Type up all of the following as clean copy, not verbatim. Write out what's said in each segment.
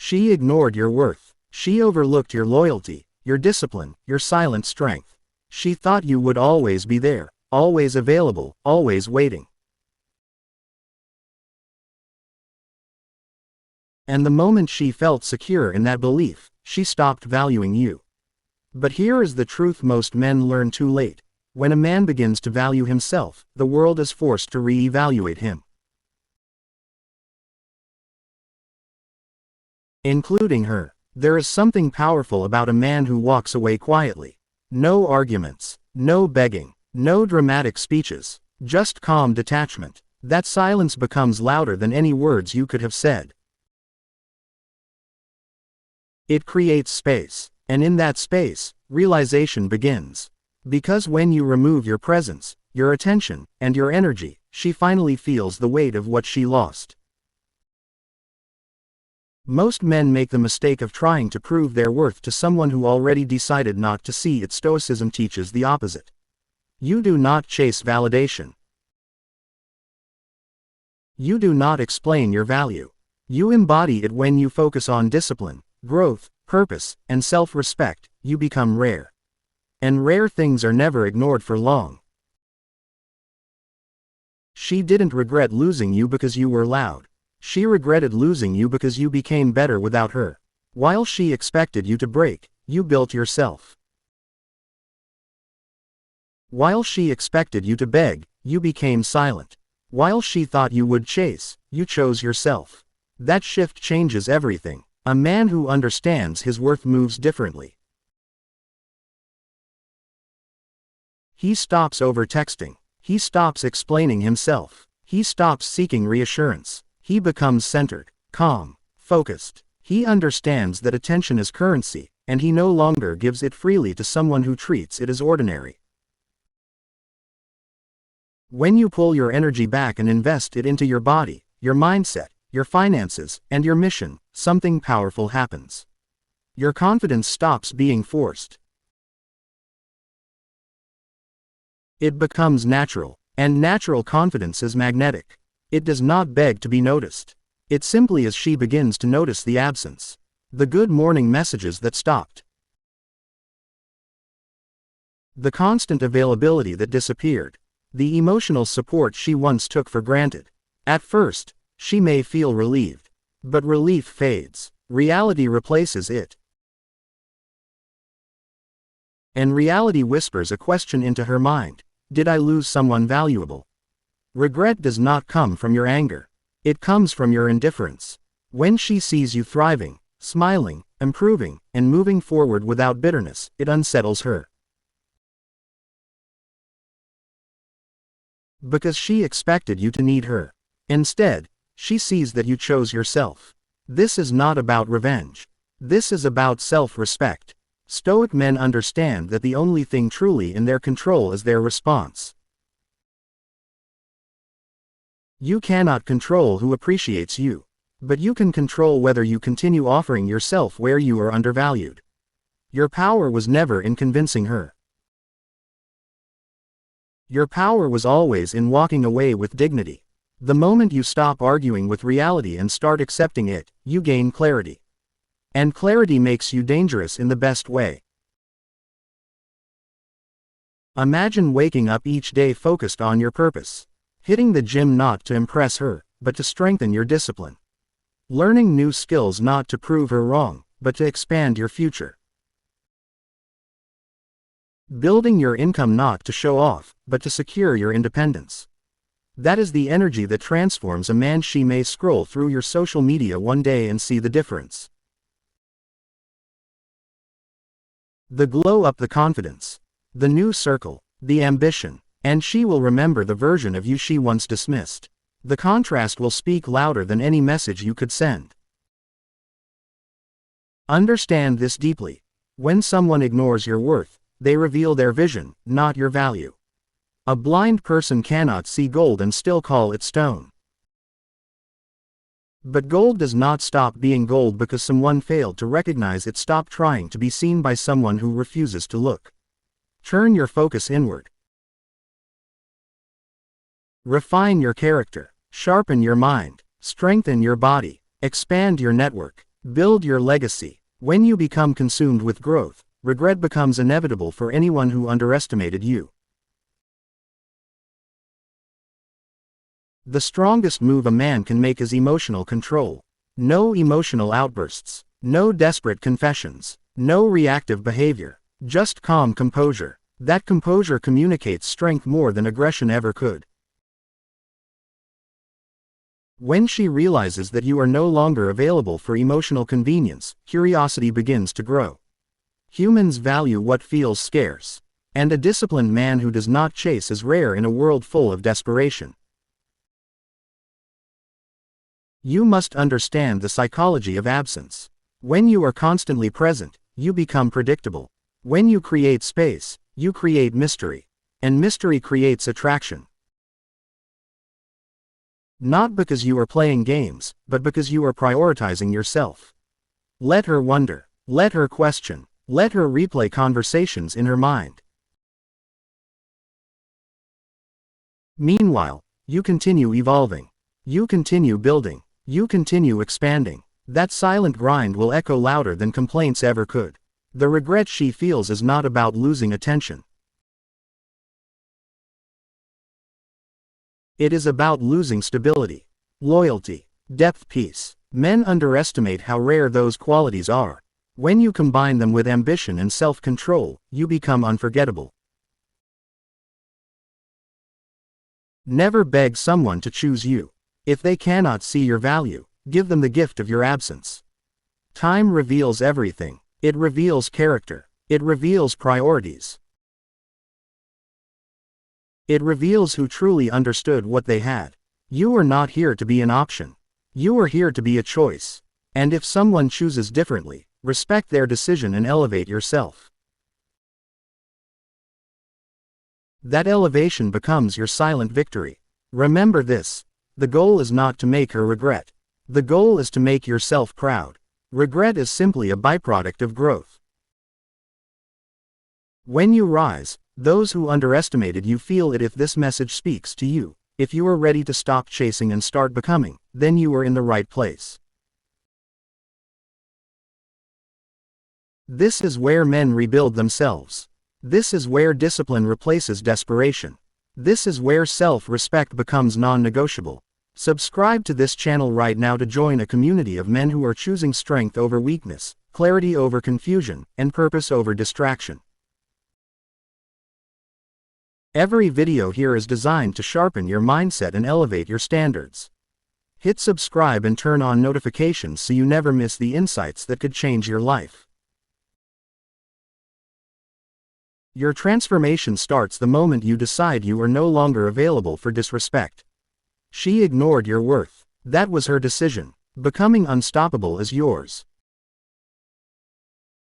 She ignored your worth. She overlooked your loyalty, your discipline, your silent strength. She thought you would always be there, always available, always waiting. And the moment she felt secure in that belief, she stopped valuing you. But here is the truth most men learn too late. When a man begins to value himself, the world is forced to re-evaluate him. Including her. There is something powerful about a man who walks away quietly. No arguments, no begging, no dramatic speeches, just calm detachment. That silence becomes louder than any words you could have said. It creates space, and in that space, realization begins. Because when you remove your presence, your attention, and your energy, she finally feels the weight of what she lost. Most men make the mistake of trying to prove their worth to someone who already decided not to see it. Stoicism teaches the opposite. You do not chase validation. You do not explain your value. You embody it. When you focus on discipline, growth, purpose, and self-respect, you become rare. And rare things are never ignored for long. She didn't regret losing you because you were loud. She regretted losing you because you became better without her. While she expected you to break, you built yourself. While she expected you to beg, you became silent. While she thought you would chase, you chose yourself. That shift changes everything. A man who understands his worth moves differently. He stops over-texting. He stops explaining himself. He stops seeking reassurance. He becomes centered, calm, focused. He understands that attention is currency, and he no longer gives it freely to someone who treats it as ordinary. When you pull your energy back and invest it into your body, your mindset, your finances, and your mission, something powerful happens. Your confidence stops being forced. It becomes natural, and natural confidence is magnetic. It does not beg to be noticed. It simply is. She begins to notice the absence. The good morning messages that stopped. The constant availability that disappeared. The emotional support she once took for granted. At first, she may feel relieved. But relief fades. Reality replaces it. And reality whispers a question into her mind. Did I lose someone valuable? Regret does not come from your anger. It comes from your indifference. When she sees you thriving, smiling, improving, and moving forward without bitterness, it unsettles her. Because she expected you to need her. Instead, she sees that you chose yourself. This is not about revenge. This is about self-respect. Stoic men understand that the only thing truly in their control is their response. You cannot control who appreciates you. But you can control whether you continue offering yourself where you are undervalued. Your power was never in convincing her. Your power was always in walking away with dignity. The moment you stop arguing with reality and start accepting it, you gain clarity. And clarity makes you dangerous in the best way. Imagine waking up each day focused on your purpose. Hitting the gym not to impress her, but to strengthen your discipline. Learning new skills not to prove her wrong, but to expand your future. Building your income not to show off, but to secure your independence. That is the energy that transforms a man. She may scroll through your social media one day and see the difference. The glow up, the confidence, the new circle, the ambition, and she will remember the version of you she once dismissed. The contrast will speak louder than any message you could send. Understand this deeply. When someone ignores your worth, they reveal their vision, not your value. A blind person cannot see gold and still call it stone. But gold does not stop being gold because someone failed to recognize it. Stop trying to be seen by someone who refuses to look. Turn your focus inward. Refine your character. Sharpen your mind. Strengthen your body. Expand your network. Build your legacy. When you become consumed with growth, regret becomes inevitable for anyone who underestimated you. The strongest move a man can make is emotional control. No emotional outbursts. No desperate confessions. No reactive behavior. Just calm composure. That composure communicates strength more than aggression ever could. When she realizes that you are no longer available for emotional convenience, curiosity begins to grow. Humans value what feels scarce. And a disciplined man who does not chase is rare in a world full of desperation. You must understand the psychology of absence. When you are constantly present, you become predictable. When you create space, you create mystery. And mystery creates attraction. Not because you are playing games, but because you are prioritizing yourself. Let her wonder. Let her question. Let her replay conversations in her mind. Meanwhile, you continue evolving. You continue building. You continue expanding. That silent grind will echo louder than complaints ever could. The regret she feels is not about losing attention. It is about losing stability, loyalty, depth, peace. Men underestimate how rare those qualities are. When you combine them with ambition and self-control, you become unforgettable. Never beg someone to choose you. If they cannot see your value, give them the gift of your absence. Time reveals everything. It reveals character. It reveals priorities. It reveals who truly understood what they had. You are not here to be an option. You are here to be a choice. And if someone chooses differently, respect their decision and elevate yourself. That elevation becomes your silent victory. Remember this. The goal is not to make her regret. The goal is to make yourself proud. Regret is simply a byproduct of growth. When you rise, those who underestimated you feel it. If this message speaks to you, if you are ready to stop chasing and start becoming, then you are in the right place. This is where men rebuild themselves. This is where discipline replaces desperation. This is where self-respect becomes non-negotiable. Subscribe to this channel right now to join a community of men who are choosing strength over weakness, clarity over confusion, and purpose over distraction. Every video here is designed to sharpen your mindset and elevate your standards. Hit subscribe and turn on notifications so you never miss the insights that could change your life. Your transformation starts the moment you decide you are no longer available for disrespect. She ignored your worth. That was her decision. Becoming unstoppable is yours.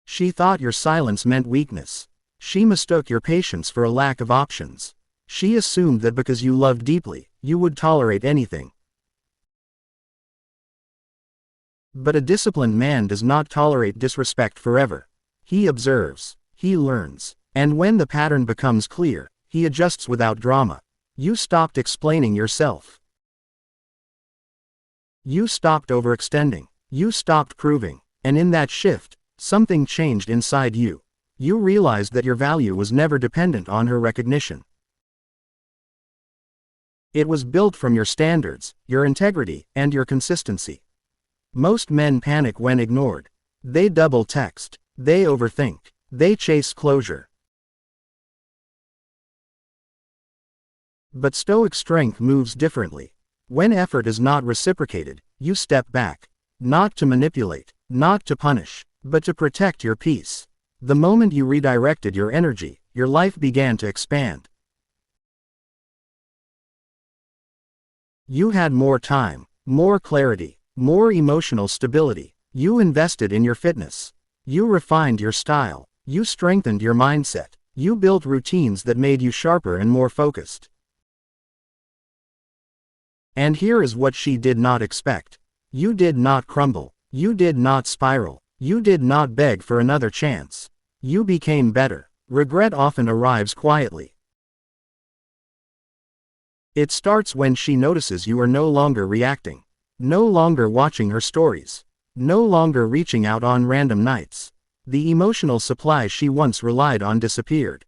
She thought your silence meant weakness. She mistook your patience for a lack of options. She assumed that because you loved deeply, you would tolerate anything. But a disciplined man does not tolerate disrespect forever. He observes. He learns. And when the pattern becomes clear, he adjusts without drama. You stopped explaining yourself. You stopped overextending. You stopped proving. And in that shift, something changed inside you. You realized that your value was never dependent on her recognition. It was built from your standards, your integrity, and your consistency. Most men panic when ignored. They double text. They overthink. They chase closure. But Stoic strength moves differently. When effort is not reciprocated, you step back. Not to manipulate, not to punish, but to protect your peace. The moment you redirected your energy, your life began to expand. You had more time, more clarity, more emotional stability. You invested in your fitness. You refined your style. You strengthened your mindset. You built routines that made you sharper and more focused. And here is what she did not expect. You did not crumble. You did not spiral. You did not beg for another chance. You became better. Regret often arrives quietly. It starts when she notices you are no longer reacting. No longer watching her stories. no longer reaching out on random nights. The emotional supply she once relied on disappeared.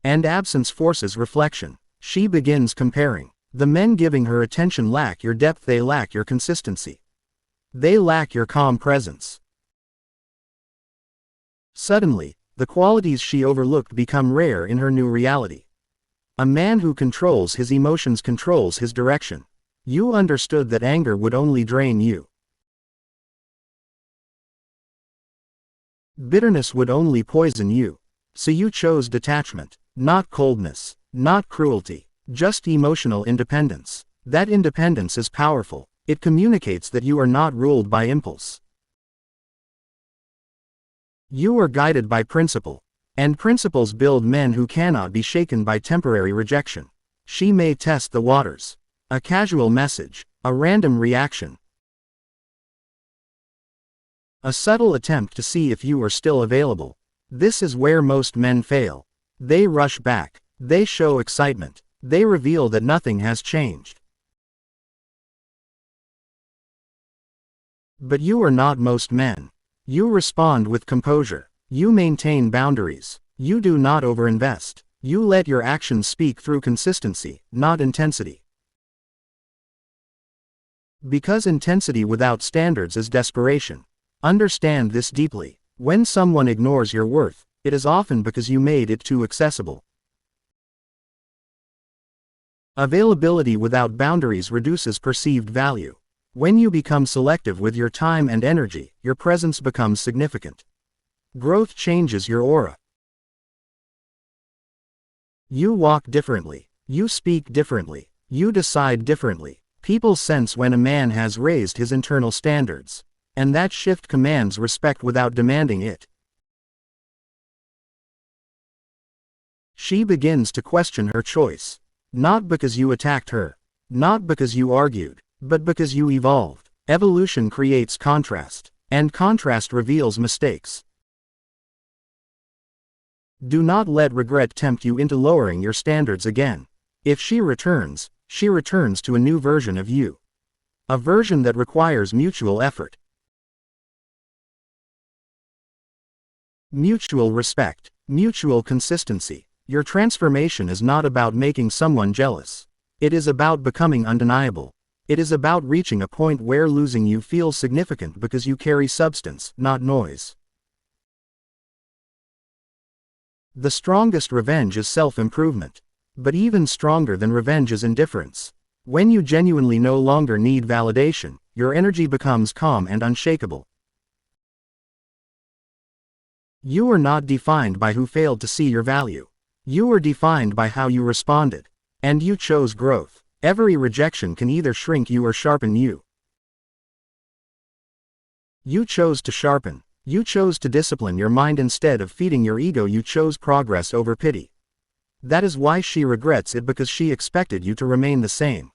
And absence forces reflection. She begins comparing. The men giving her attention lack your depth, they lack your consistency. They lack your calm presence. Suddenly, the qualities she overlooked become rare in her new reality. A man who controls his emotions controls his direction. You understood that anger would only drain you. Bitterness would only poison you. So you chose detachment, not coldness, not cruelty, just emotional independence. That independence is powerful. It communicates that you are not ruled by impulse. You are guided by principle. And principles build men who cannot be shaken by temporary rejection. She may test the waters. A casual message, a random reaction, a subtle attempt to see if you are still available. This is where most men fail. They rush back. They show excitement. They reveal that nothing has changed. But you are not most men. You respond with composure. You maintain boundaries. You do not overinvest. You let your actions speak through consistency, not intensity. Because intensity without standards is desperation. Understand this deeply. When someone ignores your worth, it is often because you made it too accessible. Availability without boundaries reduces perceived value. When you become selective with your time and energy, your presence becomes significant. Growth changes your aura. You walk differently. You speak differently. You decide differently. People sense when a man has raised his internal standards. And that shift commands respect without demanding it. She begins to question her choice. Not because you attacked her. Not because you argued. But because you evolved. Evolution creates contrast. And contrast reveals mistakes. Do not let regret tempt you into lowering your standards again. If she returns to a new version of you. A version that requires mutual effort. Mutual respect. Mutual consistency. Your transformation is not about making someone jealous. It is about becoming undeniable. It is about reaching a point where losing you feels significant because you carry substance, not noise. The strongest revenge is self-improvement. But even stronger than revenge is indifference. When you genuinely no longer need validation, your energy becomes calm and unshakable. You are not defined by who failed to see your value. You are defined by how you responded. And you chose growth. Every rejection can either shrink you or sharpen you. You chose to sharpen. You chose to discipline your mind instead of feeding your ego. You chose progress over pity. That is why she regrets it, because she expected you to remain the same.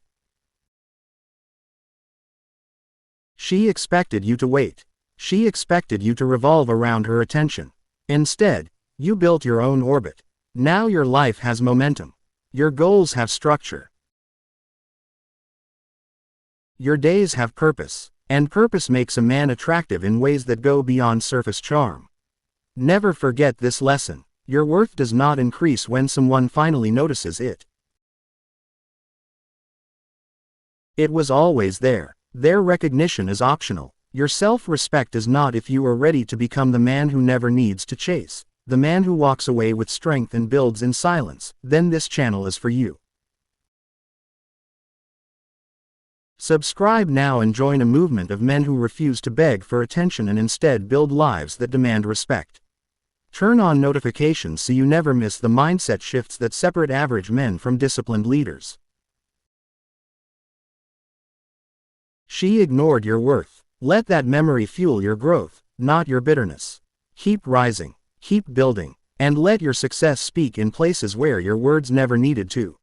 She expected you to wait. She expected you to revolve around her attention. Instead, you built your own orbit. Now your life has momentum. Your goals have structure. Your days have purpose. And purpose makes a man attractive in ways that go beyond surface charm. Never forget this lesson. Your worth does not increase when someone finally notices it. It was always there. Their recognition is optional. Your self-respect is not if you are ready to become the man who never needs to chase, the man who walks away with strength and builds in silence, then this channel is for you. Subscribe now and join a movement of men who refuse to beg for attention and instead build lives that demand respect. Turn on notifications so you never miss the mindset shifts that separate average men from disciplined leaders. She ignored your worth. Let that memory fuel your growth, not your bitterness. Keep rising, keep building, and let your success speak in places where your words never needed to.